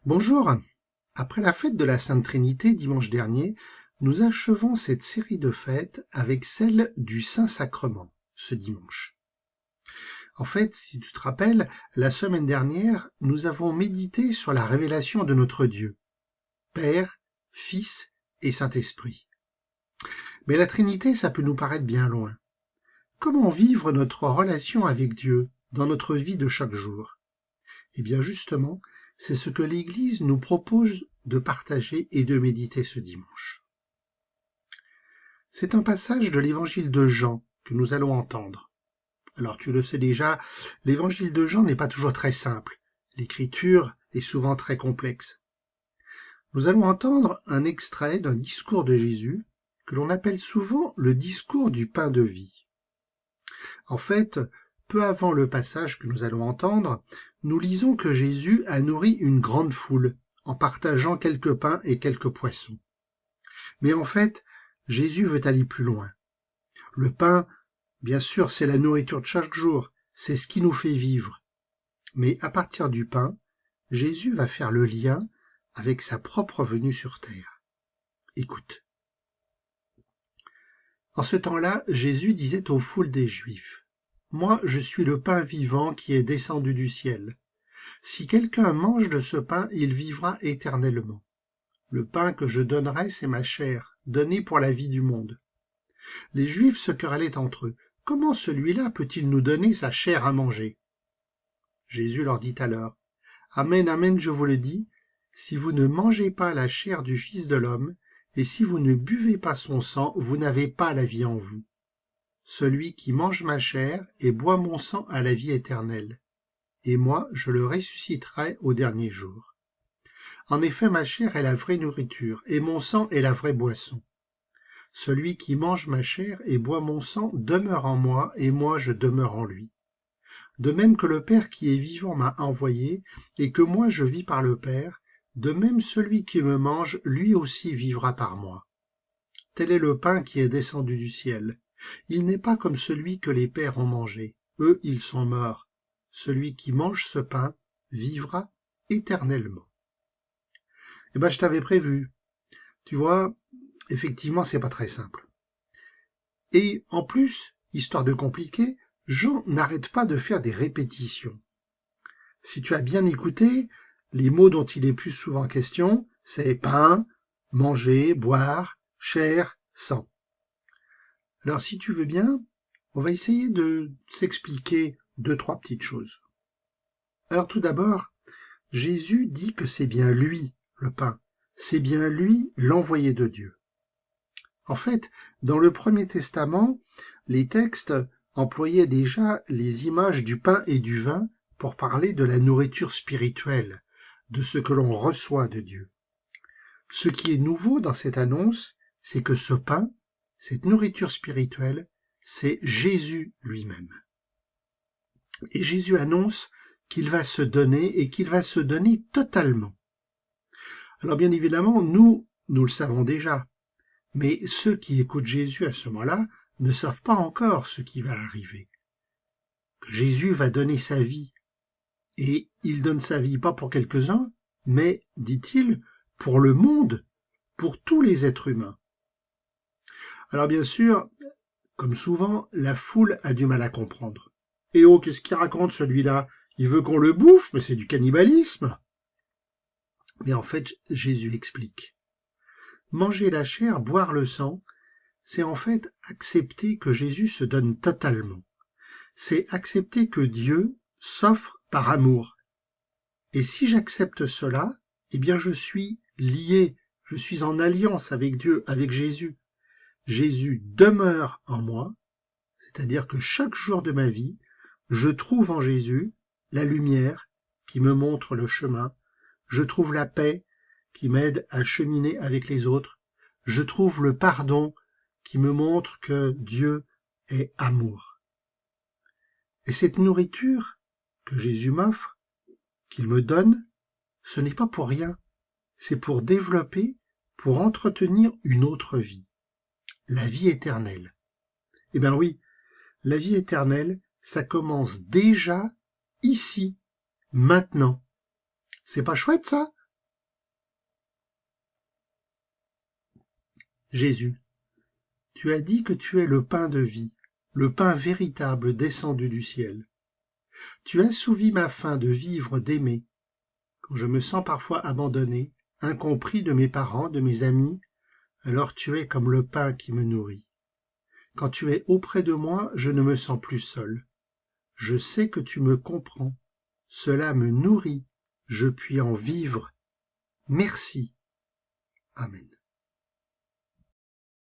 Bonjour. Après la fête de la Sainte Trinité dimanche dernier, nous achevons cette série de fêtes avec celle du Saint-Sacrement ce dimanche. En fait, si tu te rappelles, la semaine dernière, nous avons médité sur la révélation de notre Dieu, Père, Fils et Saint-Esprit. Mais la Trinité, ça peut nous paraître bien loin. Comment vivre notre relation avec Dieu dans notre vie de chaque jour? Eh bien justement, c'est ce que l'Église nous propose de partager et de méditer ce dimanche. C'est un passage de l'Évangile de Jean que nous allons entendre. Alors tu le sais déjà, l'Évangile de Jean n'est pas toujours très simple. L'écriture est souvent très complexe. Nous allons entendre un extrait d'un discours de Jésus que l'on appelle souvent le discours du pain de vie. En fait, peu avant le passage que nous allons entendre, nous lisons que Jésus a nourri une grande foule en partageant quelques pains et quelques poissons. Mais en fait, Jésus veut aller plus loin. Le pain, bien sûr, c'est la nourriture de chaque jour, c'est ce qui nous fait vivre. Mais à partir du pain, Jésus va faire le lien avec sa propre venue sur terre. Écoute. En ce temps-là, Jésus disait aux foules des Juifs, « Moi, je suis le pain vivant qui est descendu du ciel. Si quelqu'un mange de ce pain, il vivra éternellement. Le pain que je donnerai, c'est ma chair, donnée pour la vie du monde. » Les Juifs se querellaient entre eux. « Comment celui-là peut-il nous donner sa chair à manger ?» Jésus leur dit alors, « Amen, amen, je vous le dis, si vous ne mangez pas la chair du Fils de l'homme, et si vous ne buvez pas son sang, vous n'avez pas la vie en vous. Celui qui mange ma chair et boit mon sang a la vie éternelle, et moi je le ressusciterai au dernier jour. En effet, ma chair est la vraie nourriture, et mon sang est la vraie boisson. Celui qui mange ma chair et boit mon sang demeure en moi, et moi je demeure en lui. De même que le Père qui est vivant m'a envoyé, et que moi je vis par le Père, de même celui qui me mange, lui aussi vivra par moi. Tel est le pain qui est descendu du ciel. Il n'est pas comme celui que les pères ont mangé. Eux, ils sont morts. Celui qui mange ce pain vivra éternellement. Eh ben, je t'avais prévu. Tu vois, effectivement, c'est pas très simple. Et en plus, histoire de compliquer, Jean n'arrête pas de faire des répétitions. Si tu as bien écouté, les mots dont il est plus souvent question, c'est pain, manger, boire, chair, sang. Alors si tu veux bien, on va essayer de s'expliquer deux, trois petites choses. Alors tout d'abord, Jésus dit que c'est bien lui, le pain, c'est bien lui l'envoyé de Dieu. En fait, dans le Premier Testament, les textes employaient déjà les images du pain et du vin pour parler de la nourriture spirituelle, de ce que l'on reçoit de Dieu. Ce qui est nouveau dans cette annonce, c'est que ce pain, cette nourriture spirituelle, c'est Jésus lui-même. Et Jésus annonce qu'il va se donner et qu'il va se donner totalement. Alors bien évidemment, nous le savons déjà. Mais ceux qui écoutent Jésus à ce moment-là ne savent pas encore ce qui va arriver. Que Jésus va donner sa vie. Et il donne sa vie pas pour quelques-uns, mais, dit-il, pour le monde, pour tous les êtres humains. Alors bien sûr, comme souvent, la foule a du mal à comprendre. Et oh, qu'est-ce qu'il raconte celui-là? Il veut qu'on le bouffe, mais c'est du cannibalisme. Mais en fait, Jésus explique. Manger la chair, boire le sang, c'est en fait accepter que Jésus se donne totalement. C'est accepter que Dieu s'offre par amour. Et si j'accepte cela, eh bien je suis lié, je suis en alliance avec Dieu, avec Jésus. Jésus demeure en moi, c'est-à-dire que chaque jour de ma vie, je trouve en Jésus la lumière qui me montre le chemin, je trouve la paix qui m'aide à cheminer avec les autres, je trouve le pardon qui me montre que Dieu est amour. Et cette nourriture que Jésus m'offre, qu'il me donne, ce n'est pas pour rien, c'est pour développer, pour entretenir une autre vie, la vie éternelle. Eh bien oui, la vie éternelle, ça commence déjà ici, maintenant. C'est pas chouette ça? Jésus, tu as dit que tu es le pain de vie, le pain véritable descendu du ciel. Tu assouvis ma faim de vivre, d'aimer. Quand je me sens parfois abandonné, incompris de mes parents, de mes amis, alors tu es comme le pain qui me nourrit. Quand tu es auprès de moi, je ne me sens plus seul. Je sais que tu me comprends. Cela me nourrit. Je puis en vivre. Merci. Amen.